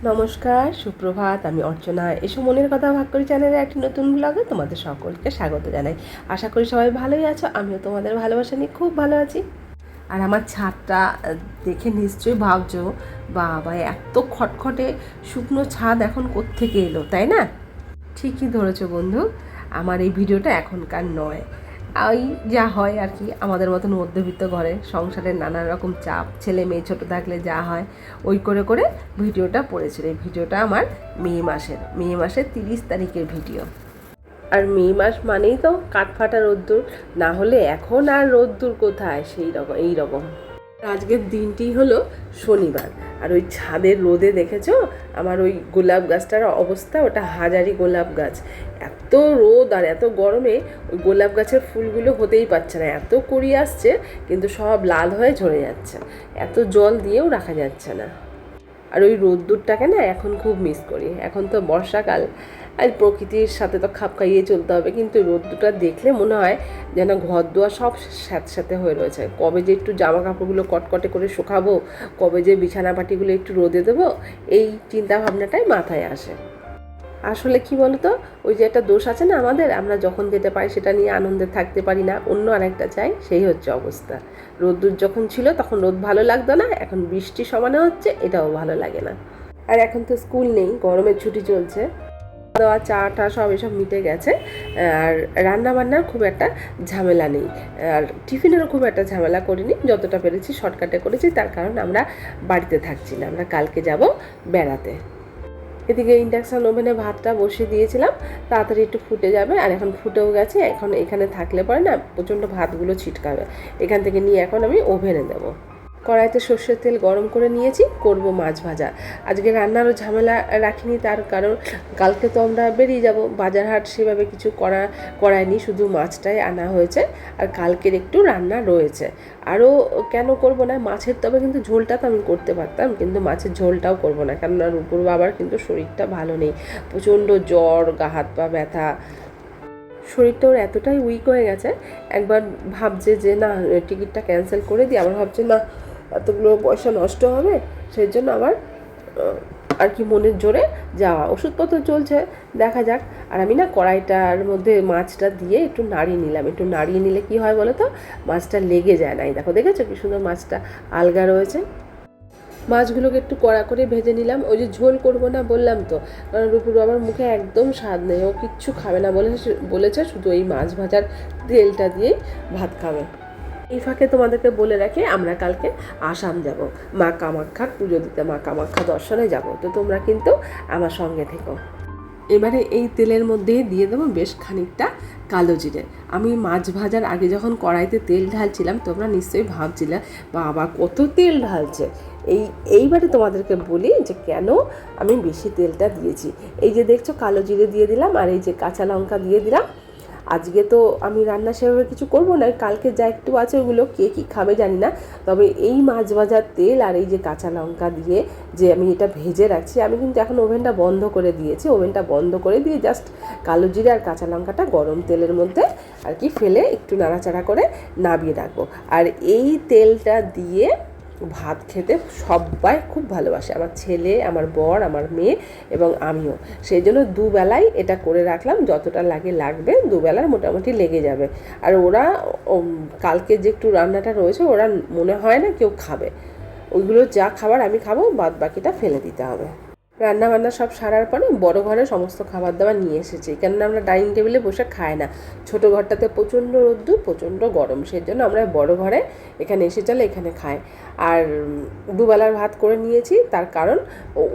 নমস্কার, সুপ্রভাত। আমি অর্চনা। এসো মনের কথা ভাগ করি চ্যানেলে একটি নতুন ব্লগে তোমাদের সকলকে স্বাগত জানাই। আশা করি সবাই ভালোই আছো। আমিও তোমাদের ভালোবাসা নিয়ে খুব ভালো আছি। আর আমার ছাদটা দেখে নিশ্চয়ই ভাবছো, বাবা এত খটখটে শুকনো ছাদ এখন কোত্থেকে এলো, তাই না? ঠিকই ধরেছো বন্ধু, আমার এই ভিডিওটা এখনকার নয়। ওই যা হয় আর কি, আমাদের মতন মধ্যবিত্ত ঘরে সংসারের নানা রকম চাপ, ছেলে মেয়ে ছোটো থাকলে যা হয় ওই করে করে ভিডিওটা পড়েছিল। এই ভিডিওটা আমার মে মাসের 30 তারিখের ভিডিও। আর মে মাস মানেই তো কাঠফাটা রোদ্দুর, না হলে এখন আর রোদ্দুর কোথায়, সেই রকম এই রকম। আজকের দিনটি হলো শনিবার, আর ওই ছাদের রোদে দেখেছো আমার ওই গোলাপ গাছটার অবস্থা। ওটা হাজারি গোলাপ গাছ, এত রোদ আর এত গরমে ওই গোলাপ গাছের ফুলগুলো হতেই পারছে না, এত কুড়ি আসছে কিন্তু সব লাল হয়ে ঝরে যাচ্ছে, এত জল দিয়েও রাখা যাচ্ছে না। আর ওই রোদ্দুরটাকে না এখন খুব মিস করি। এখন তো বর্ষাকাল, আর প্রকৃতির সাথে তো খাপ খাইয়ে চলতে হবে, কিন্তু রোদ্দুরটা দেখলে মনে হয় যেন ঘর দুয়ার সব স্যাঁতস্যাঁতে হয়ে রয়েছে। কবে যে একটু জামা কাপড়গুলো কটকটে করে শুকাবো, কবে যে বিছানা পাটিগুলো একটু রোদে দেবো, এই চিন্তা ভাবনাটাই মাথায় আসে। আসলে কি বলতো, ওই যে একটা দোষ আছে না আমাদের, আমরা যখন যেটা পাই সেটা নিয়ে আনন্দে থাকতে পারি না, অন্য আরেকটা চাই, সেই হচ্ছে অবস্থা। রোদ্দুর যখন ছিল তখন রোদ ভালো লাগতো না, এখন বৃষ্টি সমানে হচ্ছে, এটাও ভালো লাগে না। আর এখন তো স্কুল নেই, গরমের ছুটি চলছে, দেওয়া চা টা সব এসব মিটে গেছে। আর রান্না বান্নার খুব একটা ঝামেলা নেই, আর টিফিনেরও খুব একটা ঝামেলা করিনি, যতটা পেরেছি শর্টকাটে করেছি। তার কারণ আমরা বাড়িতে থাকছি না, আমরা কালকে যাব বেড়াতে। এদিকে ইন্ডাকশান ওভেনে ভাতটা বসিয়ে দিয়েছিলাম, তাড়াতাড়ি একটু ফুটে যাবে, আর এখন ফুটেও গেছে। এখন এখানে থাকলে পরে না প্রচণ্ড ভাতগুলো ছিটকাবে, এখান থেকে নিয়ে এখন আমি ওভেনে দেবো। কড়াইতে সর্ষের তেল গরম করে নিয়েছি, করব মাছ ভাজা। আজকে রান্নারও ঝামেলা রাখিনি, তার কারণ কালকে তো আমরা বেরিয়ে যাব, বাজার হাট সেভাবে কিছু করায়নি, শুধু মাছটাই আনা হয়েছে। আর কালকের একটু রান্না রয়েছে, আরও কেন করব না, মাছের তবে কিন্তু ঝোলটা তো আমি করতে পারতাম, কিন্তু মাছের ঝোলটাও করব না, কেননা রূপুর বাবার কিন্তু শরীরটা ভালো নেই, প্রচণ্ড জ্বর, গা হাত পা ব্যথা, শরীরটা ওর এতটাই উইক হয়ে গেছে। একবার ভাবছে যে না টিকিটটা ক্যান্সেল করে দিই, আবার ভাবছে না এতগুলো পয়সা নষ্ট হবে, সেই জন্য আবার আর কি মনের জোরে যাওয়া। ওষুধপত্র চলছে, দেখা যাক। আর আমি না কড়াইটার মধ্যে মাছটা দিয়ে একটু নাড়িয়ে নিলাম, একটু নাড়িয়ে নিলে কি হয় বলো তো, মাছটা লেগে যায় না। এই দেখো, দেখেছো কি সুন্দর মাছটা আলগা রয়েছে। মাছগুলোকে একটু কড়া করে ভেজে নিলাম। ওই যে ঝোল করবো না বললাম তো, কারণ রূপুর বাবার মুখে একদম স্বাদ নেই, ও কিচ্ছু খাবে না বলেছে শুধু এই মাছ ভাজার তেলটা দিয়েই ভাত খাবে। এই ফাঁকে তোমাদেরকে বলে রাখি, আমরা কালকে আসাম যাব মা কামাখ্যার পুজো দিতে, মা কামাখ্যা দর্শনে যাব, তো তোমরা কিন্তু আমার সঙ্গে থেকো। এবারে এই তেলের মধ্যে দিয়ে দেবো বেশ খানিকটা কালো জিরে। আমি মাছ ভাজার আগে যখন কড়াইতে তেল ঢালছিলাম, তোমরা নিশ্চয়ই ভাবছিলে বাবা কত তেল ঢালছে। এইবারে তোমাদেরকে বলি যে কেন আমি বেশি তেলটা দিয়েছি। এই যে দেখছো কালো জিরে দিয়ে দিলাম, আর এই যে কাঁচা লঙ্কা দিয়ে দিলাম। আজকে তো আমি রান্না সেভাবে কিছু করবো না, কালকে যা একটু আছে ওগুলো কে কী খাবে জানি না, তবে এই মাছ ভাজার তেল আর এই যে কাঁচা লঙ্কা দিয়ে যে আমি এটা ভেজে রাখছি, আমি কিন্তু এখন ওভেনটা বন্ধ করে দিয়েছি। ওভেনটা বন্ধ করে দিয়ে জাস্ট কালো জিরে আর কাঁচা লঙ্কাটা গরম তেলের মধ্যে আর কি ফেলে একটু নাড়াচাড়া করে নামিয়ে রাখবো। আর এই তেলটা দিয়ে ভাত খেতে সবাই খুব ভালোবাসে, আমার ছেলে, আমার বর, আমার মেয়ে এবং আমিও। সেই জন্য দুবেলাই এটা করে রাখলাম, যতটা লাগবে দুবেলায় মোটামুটি লেগে যাবে। আর ওরা কালকে যে একটু রান্নাটা রয়েছে, ওরা মনে হয় না কেউ খাবে, ওইগুলো যা খাবার আমি খাবো, বাদ বাকিটা ফেলে দিতে হবে। রান্না বান্না সব সারার পরে বড় ঘরে সমস্ত খাবার দাবার নিয়ে এসেছি, কেননা আমরা ডাইনিং টেবিলে বসে খাই না, ছোটো ঘরটাতে প্রচণ্ড রোদ্দুর, প্রচণ্ড গরম, সেই জন্য আমরা বড় ঘরে এখানে এসে চলে এখানে খাই। আর দুবেলার ভাত করে নিয়েছি, তার কারণ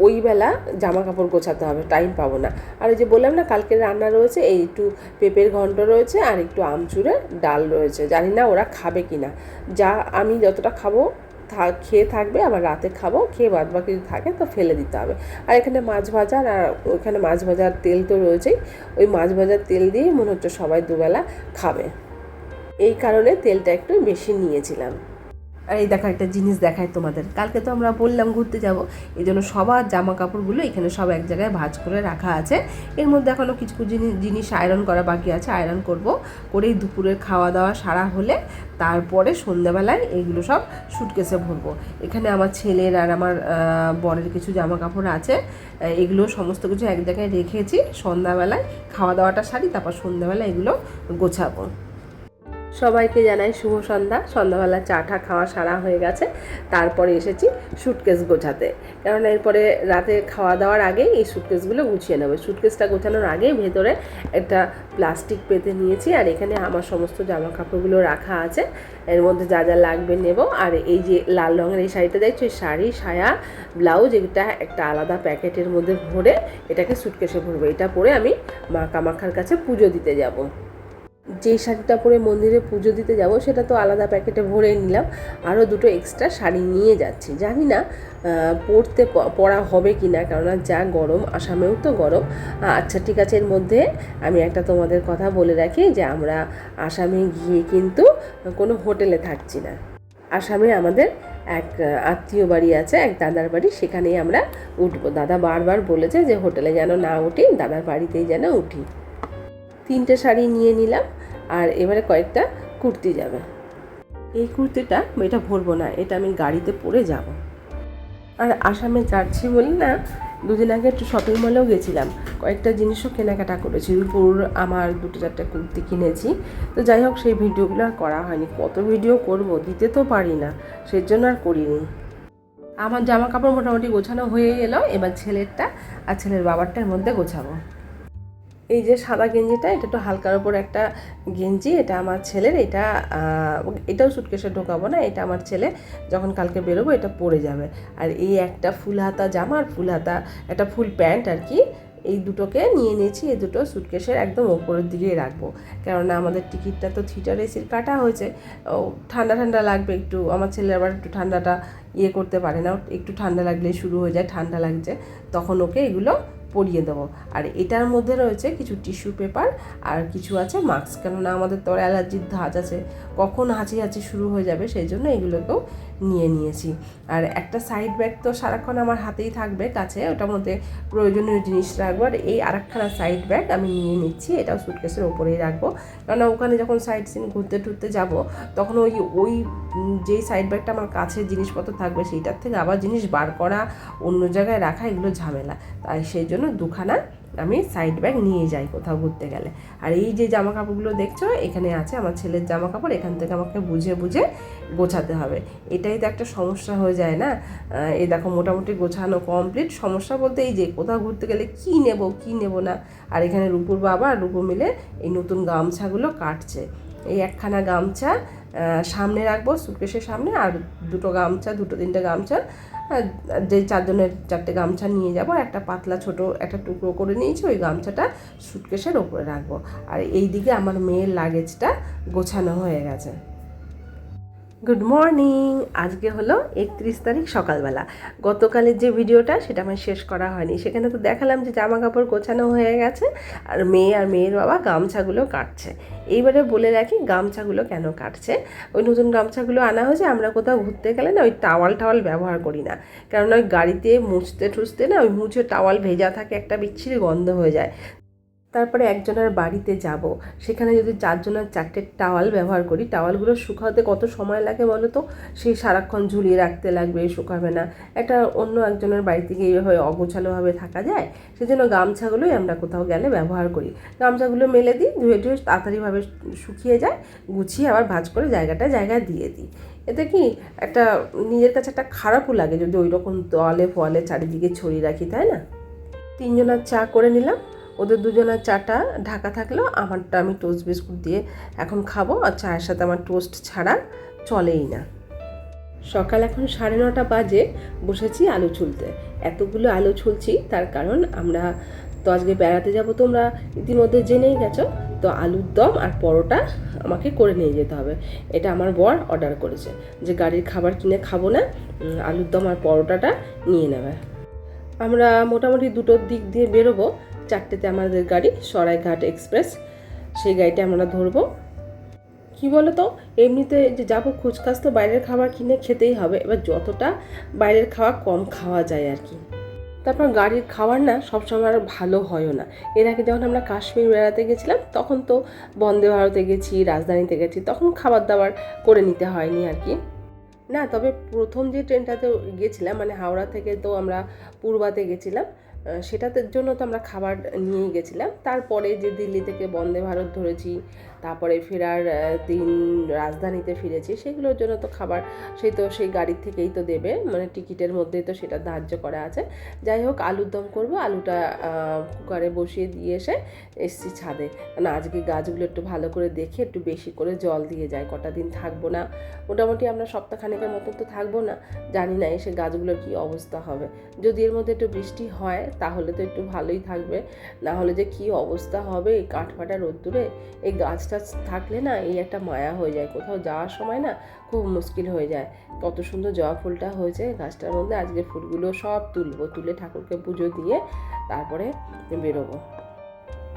ওই বেলা জামা কাপড় গোছাতে হবে, টাইম পাবো না। আর ওই যে বললাম না কালকের রান্না রয়েছে, এই একটু পেঁপের ঘন্ট রয়েছে আর একটু আমচুরের ডাল রয়েছে, জানি না ওরা খাবে কি না, যা আমি যতটা খাবো খেয়ে থাকবে, আবার রাতে খাবো, খেয়ে বাদ বাকি থাকে তো ফেলে দিতে হবে। আর এখানে মাছ ভাজার, আর ওইখানে মাছ ভাজার তেল তো রয়েছেই, ওই মাছ ভাজার তেল দিয়েই মনে হচ্ছে সবাই দুবেলা খাবে, এই কারণে তেলটা একটু বেশি নিয়েছিলাম। আর এই দেখো একটা জিনিস দেখায় তোমাদের, কালকে তো আমরা বললাম ঘুরতে যাব, এই জন্য সবার জামা কাপড়গুলো এখানে সব এক জায়গায় ভাঁজ করে রাখা আছে। এর মধ্যে এখনও কিছু জিনিস আয়রন করা বাকি আছে, আয়রন করব, করেই দুপুরের খাওয়া দাওয়া সারা হলে তারপরে সন্ধ্যাবেলায় এইগুলো সব সুটকেসে ভরবো। এখানে আমার ছেলের আর আমার বরের কিছু জামা কাপড় আছে, এগুলো সমস্ত কিছু এক জায়গায় রেখেছি। সন্ধ্যাবেলায় খাওয়া দাওয়াটা সারি, তারপর সন্ধ্যাবেলায় এগুলো গোছাবো। সবাইকে জানাই শুভ সন্ধ্যা। সন্ধ্যাবেলা চাটা খাওয়া সারা হয়ে গেছে, তারপরে এসেছি সুটকেস গোছাতে, কারণ এরপরে রাতে খাওয়া দাওয়ার আগেই এই সুটকেসগুলো গুছিয়ে নেবে। সুটকেসটা গোছানোর আগেই ভেতরে একটা প্লাস্টিক পেতে নিয়েছি, আর এখানে আমার সমস্ত জামা কাপড়গুলো রাখা আছে, এর মধ্যে যা যা লাগবে নেব। আর এই যে লাল রঙের এই শাড়িটা দেখছো, এই শাড়ি, সায়া, ব্লাউজ, এটা একটা আলাদা প্যাকেটের মধ্যে ভরে এটাকে সুটকেসে ভরবো। এটা পরে আমি মা কামাখ্যার কাছে পুজো দিতে যাব। যেই শাড়িটা পরে মন্দিরে পুজো দিতে যাব সেটা তো আলাদা প্যাকেটে ভরে নিলাম, আরও দুটো এক্সট্রা শাড়ি নিয়ে যাচ্ছি। জানি না পরা হবে কি না, কেননা যা গরম, আসামেও তো গরম। আচ্ছা ঠিক আছে, এর মধ্যে আমি একটা তোমাদের কথা বলে রাখি যে আমরা আসামে গিয়ে কিন্তু কোনো হোটেলে থাকছি না। আসামে আমাদের এক আত্মীয় বাড়ি আছে, এক দাদার বাড়ি, সেখানেই আমরা উঠবো। দাদা বারবার বলেছে যে হোটেলে যেন না উঠি, দাদার বাড়িতেই যেন উঠি। 3টে শাড়ি নিয়ে নিলাম, আর এবারে কয়েকটা কুর্তি যাবে। এই কুর্তিটা এটা ভরবো না, এটা আমি গাড়িতে পরে যাব। আর আসামে যাচ্ছি বলি না, দুদিন আগে একটু শপিং মলেও গেছিলাম, কয়েকটা জিনিসও কেনাকাটা করেছি। রূপুর আমার 2-4টে কুর্তি কিনেছি। তো যাই হোক, সেই ভিডিওগুলো আর করা হয়নি। কত ভিডিও করব, দিতে তো পারি না, সেই জন্য আর করিনি। আমার জামা কাপড় মোটামুটি গোছানো হয়ে গেল, এবার ছেলেরটা আর ছেলের বাবারটার মধ্যে গোছাবো। এই যে সাদা গেঞ্জিটা, এটা একটু হালকার ওপর একটা গেঞ্জি, এটা আমার ছেলের। এটাও সুটকেসে ঢোকাবো না, এটা আমার ছেলে যখন কালকে বেরোবো এটা পরে যাবে। আর এই একটা ফুল হাতা জামা আর ফুল হাতা একটা ফুল প্যান্ট আর কি, এই দুটোকে নিয়ে নিয়েছি। এই দুটো সুটকেসের একদম ওপরের দিকেই রাখবো, কেননা আমাদের টিকিটটা তো থিয়েটার এসির কাটা হয়েছে। ঠান্ডা ঠান্ডা লাগবে একটু, আমার ছেলে আবার একটু ঠান্ডাটা করতে পারে না, একটু ঠান্ডা লাগলেই শুরু হয়ে যায় ঠান্ডা লাগছে, তখন ওকে এগুলো পরিয়ে দেবো। আর এটার মধ্যে রয়েছে কিছু টিস্যু পেপার আর কিছু আছে মাস্ক, কেননা আমাদের তো অ্যালার্জির ধাঁচ আছে, কখন হাঁচি শুরু হয়ে যাবে, সেই জন্য এগুলোকেও নিয়ে নিয়েছি। আর একটা সাইড ব্যাগ তো সারাক্ষণ আমার হাতেই থাকবে কাছে, ওটার মধ্যে প্রয়োজনীয় জিনিস রাখবো। আর এই আরেকখানা সাইড ব্যাগ আমি নিয়ে নিচ্ছি, এটাও সুটকেসের ওপরেই রাখবো, কেননা ওখানে যখন সাইড সিন ঘুরতে যাব তখন ওই যেই সাইড ব্যাগটা আমার কাছে জিনিসপত্র থাকবে সেইটার থেকে আবার জিনিস বার করা, অন্য জায়গায় রাখা, এগুলো ঝামেলা। তাই সেই জন্য দুখানা আমি সাইড ব্যাগ নিয়ে যাই কোথাও ঘুরতে গেলে। আর এই যে জামা কাপড়গুলো দেখছো, এখানে আছে আমার ছেলের জামা কাপড়, এখান থেকে আমাকে বুঝে বুঝে গোছাতে হবে। এটাই তো একটা সমস্যা হয়ে যায় না। এই দেখো মোটামুটি গোছানো কমপ্লিট। সমস্যা বলতে এই যে কোথাও ঘুরতে গেলে কী নেব না। আর এখানে রূপুর বাবা আর রূপু মিলে এই নতুন গামছাগুলো কাটছে। এই একখানা গামছা সামনে রাখবো সুটকেসের সামনে, আর দুটো গামছা, 2-3টে গামছা, যে 4জনের 4টে গামছা নিয়ে যাব। একটা পাতলা ছোট একটা টুকরো করে নিয়েছি, ওই গামছাটা সুটকেসের ওপরে রাখবো। আর এই দিকে আমার মেয়ের লাগেজটা গোছানো হয়ে গেছে। Good morning. আজকে হলো 31 তারিখ সকালবেলা। গতকালের যে ভিডিওটা সেটা আমার শেষ করা হয়নি, সেখানে তো দেখালাম যে জামা কাপড় গোছানো হয়ে গেছে, আর মেয়ের বাবা গামছাগুলো কাটছে। এইবারে বলে রাখি গামছাগুলো কেন কাটছে। ওই নতুন গামছাগুলো আনা হয়েছে, আমরা কোথাও ঘুরতে গেলে না ওই টাওয়াল ব্যবহার করি না, কারণ ওই গাড়িতে মুছতে না ওই মুছে টাওয়াল ভেজা থাকে, একটা বিচ্ছিরি গন্ধ হয়ে যায়। তারপরে একজনের বাড়িতে যাব, সেখানে যদি 4জনের 4টে টাওয়াল ব্যবহার করি, টাওয়ালগুলো শুকাতে কত সময় লাগে বলো তো, সেই সারাক্ষণ ঝুলিয়ে রাখতে লাগবে, শুকাবে না। একটা অন্য একজনের বাড়িতে গিয়ে এইভাবে অগোছালোভাবে থাকা যায়, সেজন্য গামছাগুলোই আমরা কোথাও গেলে ব্যবহার করি। গামছাগুলো মেলে দিই, ধুয়ে তাড়াতাড়িভাবে শুকিয়ে যায়, গুছিয়ে আবার ভাঁজ করে জায়গায় দিয়ে দিই। এতে কি একটা নিজের কাছে একটা খারাপও লাগে যদি ওই রকম তোয়ালে ফোয়ালে চারিদিকে ছড়িয়ে রাখি, তাই না। 3জনের চা করে নিলাম, ওদের 2জনের চাটা ঢাকা থাকলেও আমারটা আমি টোস্ট বিস্কুট দিয়ে এখন খাবো। আর চায়ের সাথে আমার টোস্ট ছাড়া চলেই না। সকাল এখন 9:30 বাজে, বসেছি আলু ছুলতে। এতগুলো আলু ছুলছি তার কারণ আমরা তো আজকে বেড়াতে যাব, তোমরা ইতিমধ্যে জেনেই গেছো। তো আলুর দম আর পরোটা আমাকে করে নিয়ে যেতে হবে, এটা আমার বর অর্ডার করেছে যে গাড়ির খাবার কিনে খাবো না, আলুর দম আর পরোটাটা নিয়ে নেবে। আমরা মোটামুটি 2টোর দিক দিয়ে বেরোবো। 4টেতে আমাদের গাড়ি সরাইঘাট এক্সপ্রেস, সেই গাড়িটা আমরা ধরবো। কি বলো তো, এমনিতে যে যাবো খুচখাচ তো বাইরের খাবার কিনে খেতেই হবে, এবার যতটা বাইরের খাওয়া কম খাওয়া যায় আর কি। তারপর গাড়ির খাবার না সবসময় আর ভালো হয়ও না। এর আগে যখন আমরা কাশ্মীর বেড়াতে গেছিলাম তখন তো বন্দে ভারতে গেছি, রাজধানীতে গেছি, তখন খাবার দাবার করে নিতে হয়নি আর কি। না, তবে প্রথম যে ট্রেনটাতে গেছিলাম মানে হাওড়া থেকে তো আমরা পূর্বাতে গেছিলাম, সেটাতে জন্য তো আমরা খাবার নিয়েই গেছিলাম। তারপরে যে দিল্লি থেকে বন্দে ভারত ধরেছি, তারপরে ফেরার দিন রাজধানীতে ফিরেছি, সেগুলোর জন্য তো খাবার সেই গাড়ির থেকেই তো দেবে, মানে টিকিটের মধ্যেই তো সেটা ধার্য করা আছে। যাই হোক, আলুর দম করবো, আলুটা কুকারে বসিয়ে দিয়ে এসছি ছাদে। কারণ আজকে গাছগুলো একটু ভালো করে দেখে একটু বেশি করে জল দিয়ে যায়। কটা দিন থাকবো না, মোটামুটি আমরা সপ্তাহখানেকের মতন তো থাকবো না, জানি না এসে গাছগুলোর কী অবস্থা হবে। যদি এর মধ্যে একটু বৃষ্টি হয় তাহলে তো একটু ভালোই থাকবে, না হলে যে কী অবস্থা হবে এই কাঠফাটা রোদ্দুরে। এই গাছটা থাকলে না এই একটা মায়া হয়ে যায়, কোথাও যাওয়ার সময় না খুব মুশকিল হয়ে যায়। কত সুন্দর জবা ফুলটা হয়েছে গাছটার মধ্যে, আজকে ফুলগুলো সব তুলে ঠাকুরকে পুজো দিয়ে তারপরে বেরোবো।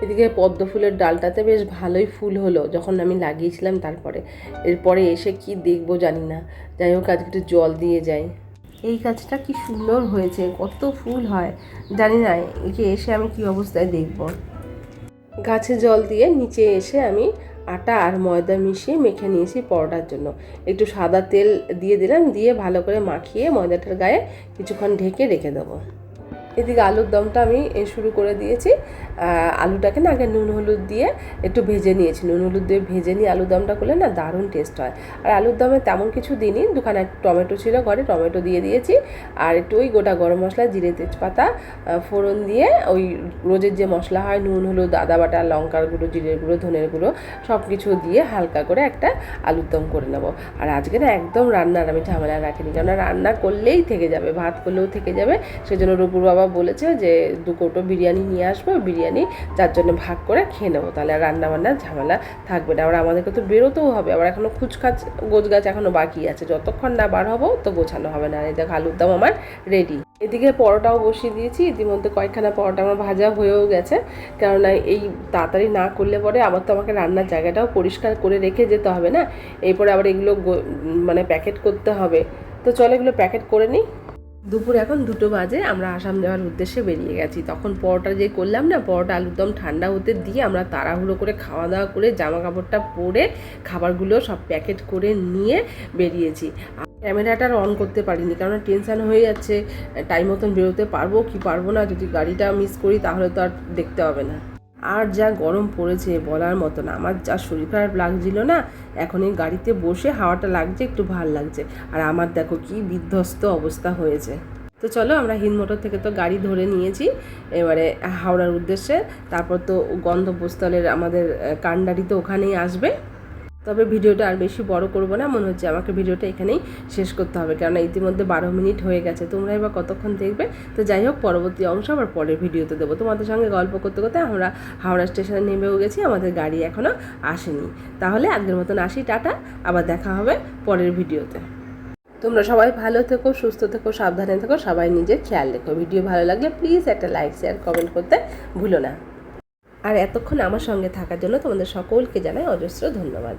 এদিকে পদ্ম ফুলের ডালটাতে বেশ ভালোই ফুল হলো যখন আমি লাগিয়েছিলাম, তারপরে এরপরে এসে কি দেখবো জানি না। যাই হোক, আজকে একটু জল দিয়ে যাই। এই গাছটা কি সুন্দর হয়েছে, কত ফুল হয় জানি না, একে এসে আমি কি অবস্থায় দেখব। গাছে জল দিয়ে নিচে এসে আমি আটা আর ময়দা মিশিয়ে মেখে নিয়েছি পরোটার জন্য। একটু সাদা তেল দিয়ে দিলাম, দিয়ে ভালো করে মাখিয়ে ময়দাটার গায়ে কিছুক্ষণ ঢেকে রেখে দেবো। এদিকে আলুর দমটা আমি শুরু করে দিয়েছি। আলুটাকে না আগে নুন হলুদ দিয়ে একটু ভেজে নিয়েছি, নুন হলুদ দিয়ে ভেজে নিয়ে আলুর দমটা করলে না দারুণ টেস্ট হয়। আর আলুর দমে তেমন কিছু দিইনি, দুখানা টমেটো ছিল ঘরে, টমেটো দিয়ে দিয়েছি, আর একটু ওই গোটা গরম মশলা, জিরে তেজপাতা ফোড়ন দিয়ে ওই রোজের যে মশলা হয় নুন হলুদ আদা বাটা লঙ্কার গুঁড়ো জিরের গুঁড়ো ধনের গুঁড়ো সব কিছু দিয়ে হালকা করে একটা আলুর দম করে নেবো। আর আজকে না একদম রান্নার আমি ঝামেলা রাখিনি, কেন রান্না করলেই থেকে যাবে, ভাত করলেও থেকে যাবে। সেজন্য রূপুর বাবা বলেছে যে 2 কৌটো বিরিয়ানি নিয়ে আসবো, বিরিয়ানি যার জন্য ভাগ করে খেয়ে নেবো, তাহলে আর রান্নাবান্নার ঝামেলা থাকবে না। আবার আমাদেরকে তো বেরোতেও হবে, আবার এখনও খুচখাচ গোছগাছ এখনও বাকি আছে, যতক্ষণ না বার হবো তো গোছানো হবে না। এই দেখ আলুর দম আমার রেডি। এদিকে পরোটাও বসিয়ে দিয়েছি, ইতিমধ্যে কয়েকখানা পরোটা আমার ভাজা হয়েও গেছে, কেননা এই তাড়াতাড়ি না করলে পরে আবার তো আমাকে রান্নার জায়গাটাও পরিষ্কার করে রেখে যেতে হবে না, এরপরে আবার এগুলো মানে প্যাকেট করতে হবে। তো চলো এগুলো প্যাকেট করে নিই। দুপুর এখন 2টো বাজে, আমরা আসাম যাওয়ার উদ্দেশ্যে বেরিয়ে গেছি। তখন পরোটা যে করলাম না, পরোটা আলুর দম ঠান্ডা হতে দিয়ে আমরা তাড়াহুড়ো করে খাওয়া দাওয়া করে জামা কাপড়টা পরে খাবারগুলো সব প্যাকেট করে নিয়ে বেরিয়েছি। ক্যামেরাটা অন করতে পারিনি, কারণ টেনশান হয়ে যাচ্ছে টাইম মতন বেরোতে পারবো কি পারবো না, যদি গাড়িটা মিস করি তাহলে তো আর দেখতে হবে না। আর যা গরম পড়েছে বলার মতো না, আমার যা শরীর খারাপ লাগছিল না, এখন এই গাড়িতে বসে হাওয়াটা লাগছে, একটু ভাল লাগছে। আর আমার দেখো কি বিধ্বস্ত অবস্থা হয়েছে। তো চলো, আমরা হিন্দ মোটর থেকে তো গাড়ি ধরে নিয়েছি এবারে হাওড়ার উদ্দেশ্যে। তারপর তো গন্তব্যস্থলের আমাদের কান্ডারি তো ওখানেই আসবে। তবে ভিডিওটা আর বেশি বড় করব না, মনে হচ্ছে আমাকে ভিডিওটা এখানেই শেষ করতে হবে, কারণ ইতিমধ্যে 12 মিনিট হয়ে গেছে। তোমরা এবার কতক্ষণ দেখবে? তো যাই হোক, পরবর্তী অংশ আবার পরের ভিডিওতে দেবো। তোমাদের সঙ্গে গল্প করতে করতে আমরা হাওড়া স্টেশনে নেমেও গেছি, আমাদের গাড়ি এখনও আসেনি। তাহলে আজকের মতন আসি, টাটা, আবার দেখা হবে পরের ভিডিওতে। তোমরা সবাই ভালো থেকো, সুস্থ থেকো, সাবধানে থেকো, সবাই নিজের খেয়াল রেখো। ভিডিও ভালো লাগলে প্লিজ একটা লাইক শেয়ার কমেন্ট করতে ভুলো না। আর এতক্ষণ আমার সঙ্গে থাকার জন্য তোমাদের সকলকে জানাই অজস্র ধন্যবাদ।